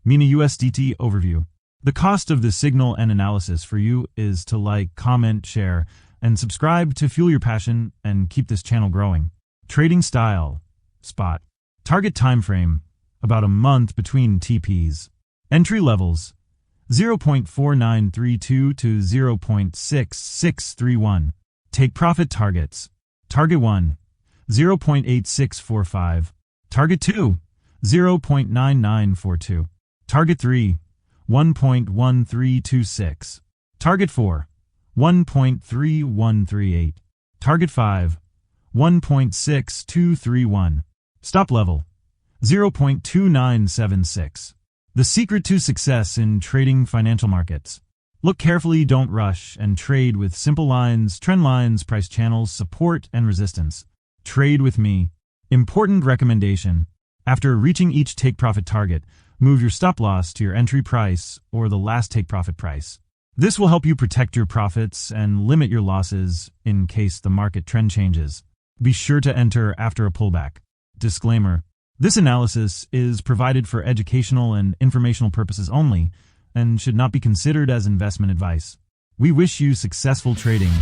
MINA USDT Overview. The cost of the signal and analysis for you is to like, comment, share, and subscribe to fuel your passion and keep this channel growing. Trading style, spot. Target time frame, about a month between TPs. Entry levels, 0.4932 to 0.6631. Take profit targets. Target 1, 0.8645. Target 2, 0.9942. Target 3, 1.1326. Target 4, 1.3138. Target 5, 1.6231. Stop level, 0.2976. The secret to success in trading financial markets. Look carefully, don't rush, and trade with simple lines, trend lines, price channels, support, and resistance. Trade with me. Important recommendation. After reaching each take-profit target, move your stop-loss to your entry price or the last take-profit price. This will help you protect your profits and limit your losses in case the market trend changes. Be sure to enter after a pullback. Disclaimer. This analysis is provided for educational and informational purposes only and should not be considered as investment advice. We wish you successful trading.